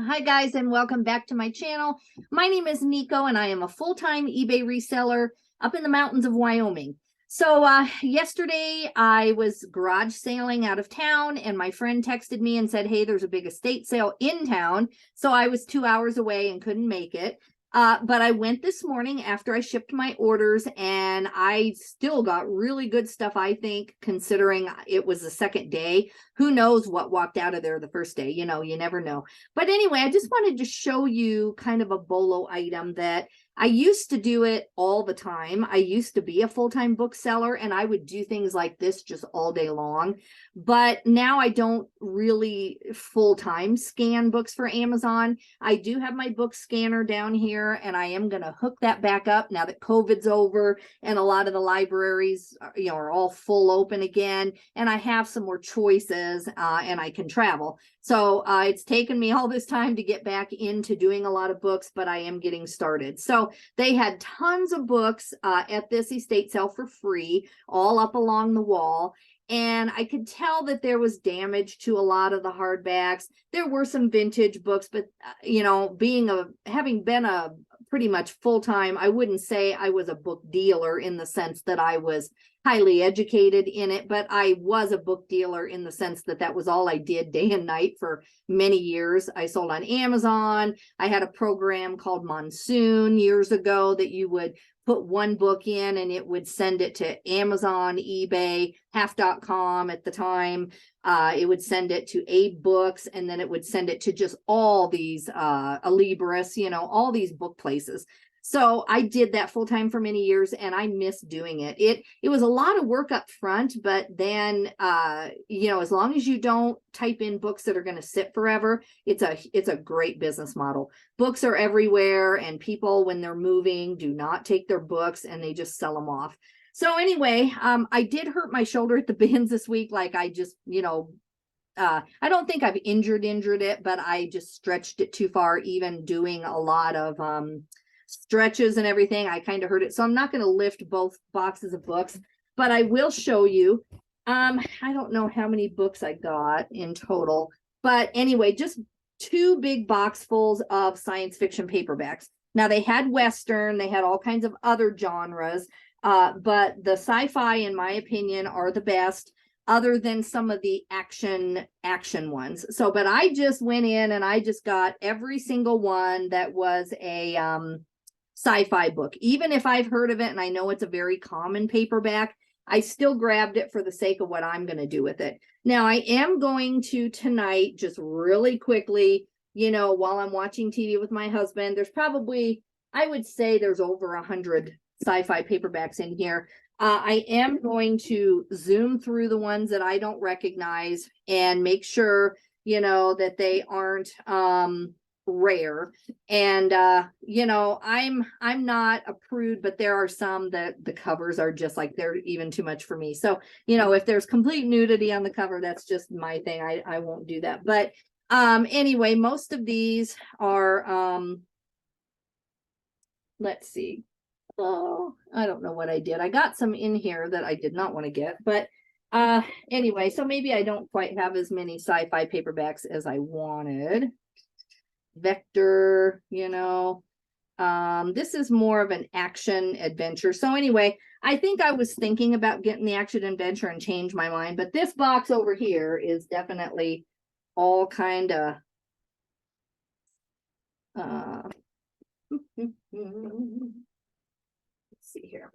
Hi guys, and welcome back to my channel. My name is Nico and I am a full-time eBay reseller up in the mountains of Wyoming. So yesterday I was garage sailing out of town and my friend texted me and said, hey, there's a big estate sale in town. So I was 2 hours away and couldn't make it. But I went this morning after I shipped my orders and I still got really good stuff, I think, considering it was the second day. Who knows what walked out of there the first day? You know, you never know. But anyway, I just wanted to show you kind of a bolo item that I used to do it all the time. I used to be a full-time bookseller and I would do things like this just all day long. But now I don't really full-time scan books for Amazon. I do have my book scanner down here and I am going to hook that back up now that COVID's over and a lot of the libraries, are all full open again. And I have some more choices and I can travel. So it's taken me all this time to get back into doing a lot of books, but I am getting started. So they had tons of books at this estate sale for free, all up along the wall. And I could tell that there was damage to a lot of the hardbacks. There were some vintage books, but having been a pretty much full-time, I wouldn't say I was a book dealer in the sense that I was highly educated in it, but I was a book dealer in the sense that that was all I did day and night for many years. I sold on Amazon. I had a program called Monsoon years ago that you would put one book in and it would send it to Amazon, eBay, half.com at the time. It would send it to Abe Books, and then it would send it to just all these Alibris, all these book places. So I did that full time for many years and I miss doing it. It was a lot of work up front, but then, as long as you don't type in books that are going to sit forever, it's a great business model. Books are everywhere and people, when they're moving, do not take their books and they just sell them off. So anyway, I did hurt my shoulder at the bins this week. Like I just, I don't think I've injured it, but I just stretched it too far, even doing a lot of, stretches and everything. I kind of hurt it. So I'm not going to lift both boxes of books, but I will show you. I don't know how many books I got in total, but anyway, just 2 big boxfuls of science fiction paperbacks. Now they had Western, they had all kinds of other genres, but the sci-fi, in my opinion, are the best, other than some of the action ones. So, but I just went in and I just got every single one that was a sci-fi book. Even if I've heard of it and I know it's a very common paperback, I still grabbed it for the sake of what I'm going to do with it. Now, I am going to tonight, just really quickly, while I'm watching TV with my husband, there's probably, I would say there's over 100 sci-fi paperbacks in here. I am going to zoom through the ones that I don't recognize and make sure, that they aren't rare. And I'm not a prude, but there are some that the covers are just like they're even too much for me. So if there's complete nudity on the cover, that's just my thing. I won't do that. But anyway, most of these are let's see. Oh, I don't know what I did. I got some in here that I did not want to get, but anyway, so maybe I don't quite have as many sci-fi paperbacks as I wanted. Vector, this is more of an action adventure. So anyway, I think I was thinking about getting the action adventure and changed my mind, but this box over here is definitely all kind of let's see here.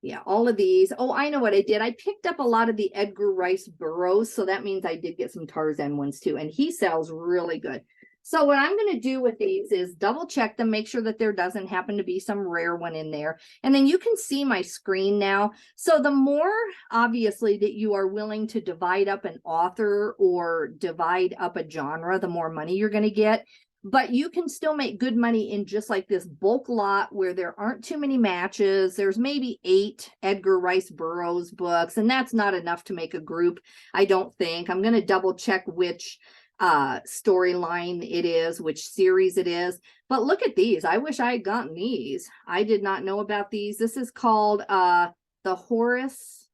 Yeah, all of these. Oh, I know what I did. I picked up a lot of the Edgar Rice Burroughs, so that means I did get some Tarzan ones too, and he sells really good. So what I'm going to do with these is double check them, make sure that there doesn't happen to be some rare one in there. And then you can see my screen now. So the more, obviously, that you are willing to divide up an author or divide up a genre, the more money you're going to get. But you can still make good money in just like this bulk lot where there aren't too many matches. There's maybe 8 Edgar Rice Burroughs books, and that's not enough to make a group, I don't think. I'm going to double check which storyline it is, which series it is. But look at these. I wish I had gotten these. I did not know about these. This is called the Horace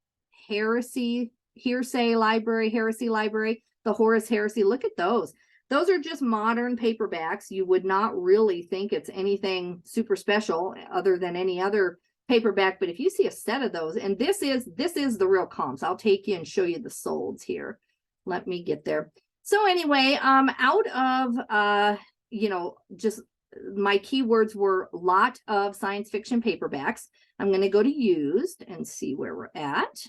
Heresy Library, the Horace Heresy. Look at those. Those are just modern paperbacks. You would not really think it's anything super special other than any other paperback. But if you see a set of those, and this is the real comps. I'll take you and show you the solds here. Let me get there. So anyway, out of just my keywords were lot of science fiction paperbacks. I'm going to go to used and see where we're at.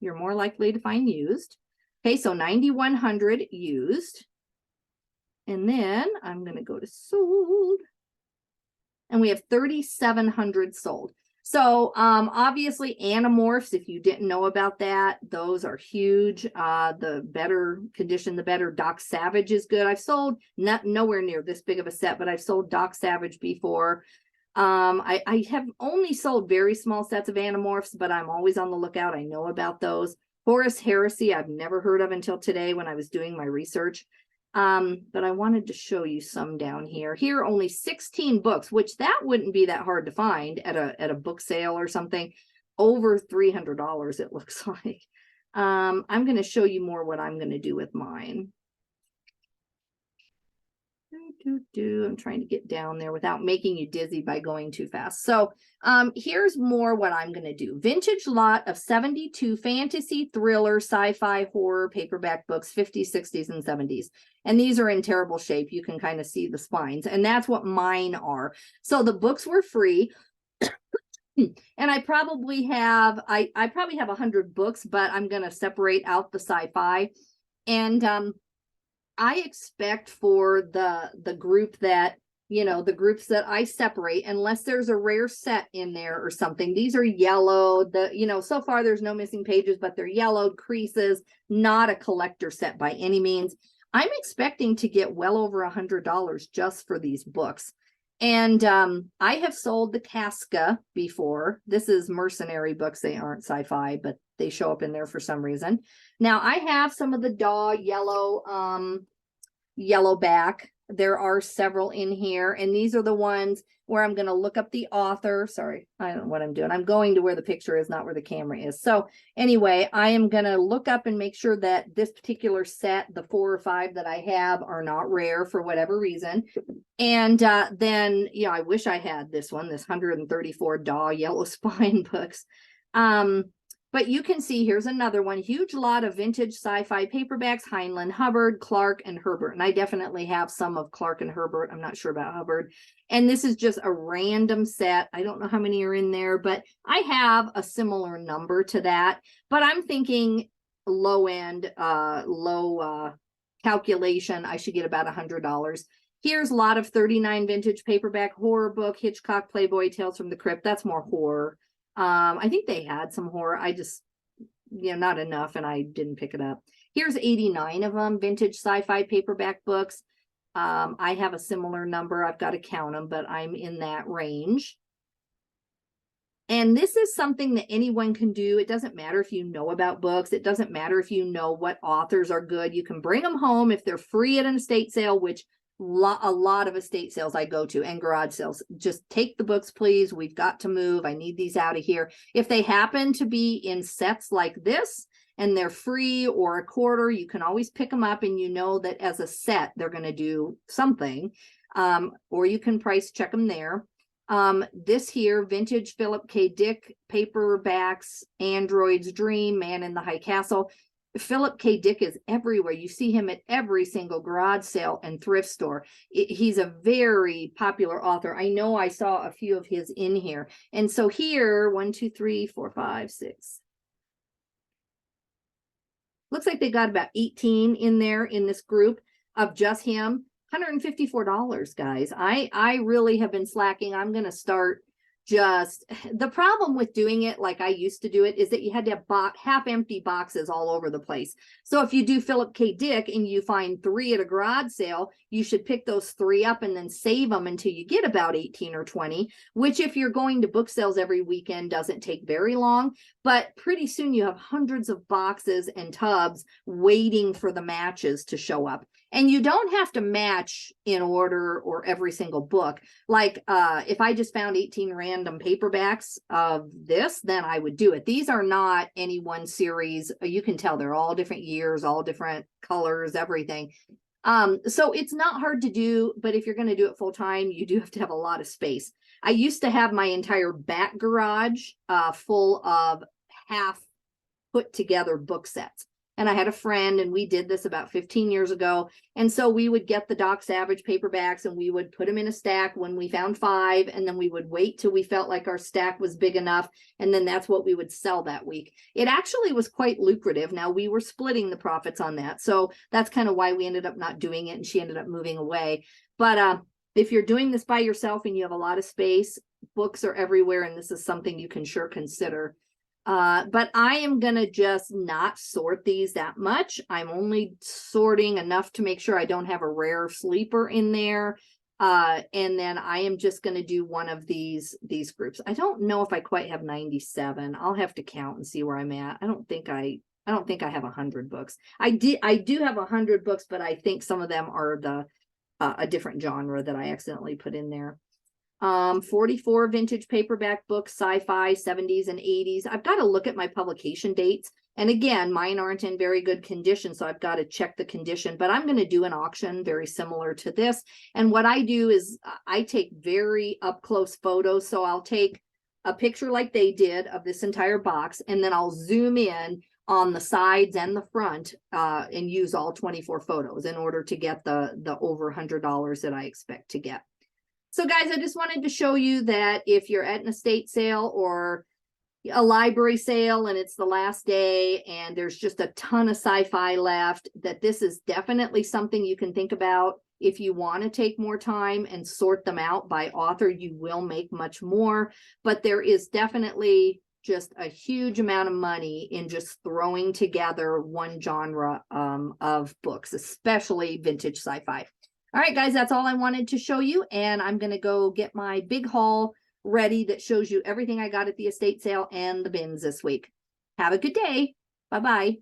You're more likely to find used. Okay, so 9,100 used. And then I'm going to go to sold. And we have 3,700 sold. So obviously Animorphs, if you didn't know about that, those are huge. The better condition, the better. Doc Savage is good. I've sold nowhere near this big of a set, but I've sold Doc Savage before. I have only sold very small sets of Animorphs, but I'm always on the lookout. I know about those. Horus Heresy, I've never heard of until today when I was doing my research. But I wanted to show you some down here. Here, only 16 books, which that wouldn't be that hard to find at a book sale or something. Over $300, it looks like. I'm going to show you more what I'm going to do with mine. I'm trying to get down there without making you dizzy by going too fast. So here's more what I'm going to do. Vintage lot of 72 fantasy, thriller, sci-fi, horror, paperback books, 50s, 60s, and 70s. And these are in terrible shape. You can kind of see the spines. And that's what mine are. So the books were free. And I probably have, I probably have 100 books, but I'm going to separate out the sci-fi. And I expect for the group that, the groups that I separate, unless there's a rare set in there or something. These are yellowed. So far there's no missing pages, but they're yellowed, creases, not a collector set by any means. I'm expecting to get well over $100 just for these books. And I have sold the Casca before. This is mercenary books. They aren't sci-fi, but they show up in there for some reason. Now I have some of the Daw yellow back. There are several in here, and these are the ones where I'm going to look up the author. Sorry, I don't know what I'm doing. I'm going to where the picture is, not where the camera is. So anyway, I am going to look up and make sure that this particular set, the 4 or 5 that I have, are not rare for whatever reason. And then, I wish I had this one, this 134 Daw yellow spine books. But you can see here's another one, huge lot of vintage sci-fi paperbacks, Heinlein, Hubbard, Clark, and Herbert. And I definitely have some of Clark and Herbert. I'm not sure about Hubbard. And this is just a random set. I don't know how many are in there, but I have a similar number to that. But I'm thinking low end, low calculation, I should get about $100. Here's a lot of 39 vintage paperback horror book, Hitchcock, Playboy, Tales from the Crypt. That's more horror. I think they had some horror. I just, not enough, and I didn't pick it up. Here's 89 of them, vintage sci-fi paperback books. I have a similar number. I've got to count them, but I'm in that range. And this is something that anyone can do. It doesn't matter if you know about books. It doesn't matter if you know what authors are good. You can bring them home if they're free at an estate sale, which a lot of estate sales I go to, and garage sales. Just take the books, please. We've got to move. I need these out of here. If they happen to be in sets like this and they're free or a quarter, you can always pick them up, and you know that as a set they're going to do something. Or you can price check them there. This here, vintage Philip K. Dick paperbacks, Android's Dream, Man in the High Castle. Philip K. Dick is everywhere. You see him at every single garage sale and thrift store. He's a very popular author. I know I saw a few of his in here. And so here, 1, 2, 3, 4, 5, 6. Looks like they got about 18 in there in this group of just him. $154, guys. I really have been slacking. I'm going to start the problem with doing it like I used to do it is that you had to have half empty boxes all over the place. So if you do Philip K. Dick and you find 3 at a garage sale, you should pick those 3 up and then save them until you get about 18 or 20, which if you're going to book sales every weekend doesn't take very long, but pretty soon you have hundreds of boxes and tubs waiting for the matches to show up. And you don't have to match in order or every single book. Like if I just found 18 random paperbacks of this, then I would do it. These are not any one series. You can tell they're all different years, all different colors, everything. So it's not hard to do, but if you're going to do it full time, you do have to have a lot of space. I used to have my entire back garage full of half put together book sets. And I had a friend, and we did this about 15 years ago. And so we would get the Doc Savage paperbacks and we would put them in a stack when we found 5. And then we would wait till we felt like our stack was big enough. And then that's what we would sell that week. It actually was quite lucrative. Now, we were splitting the profits on that. So that's kind of why we ended up not doing it. And she ended up moving away. But if you're doing this by yourself and you have a lot of space, books are everywhere. And this is something you can sure consider. But I am going to just not sort these that much. I'm only sorting enough to make sure I don't have a rare sleeper in there. And then I am just going to do one of these groups. I don't know if I quite have 97. I'll have to count and see where I'm at. I don't think I have 100 books. I do have 100 books, but I think some of them are a different genre that I accidentally put in there. 44 vintage paperback books, sci-fi, 70s and 80s. I've got to look at my publication dates. And again, mine aren't in very good condition, so I've got to check the condition. But I'm going to do an auction very similar to this. And what I do is I take very up-close photos. So I'll take a picture like they did of this entire box, and then I'll zoom in on the sides and the front and use all 24 photos in order to get the over $100 that I expect to get. So guys, I just wanted to show you that if you're at an estate sale or a library sale and it's the last day and there's just a ton of sci-fi left, that this is definitely something you can think about. If you want to take more time and sort them out by author, you will make much more, but there is definitely just a huge amount of money in just throwing together one genre of books, especially vintage sci-fi. All right, guys, that's all I wanted to show you. And I'm going to go get my big haul ready that shows you everything I got at the estate sale and the bins this week. Have a good day. Bye-bye.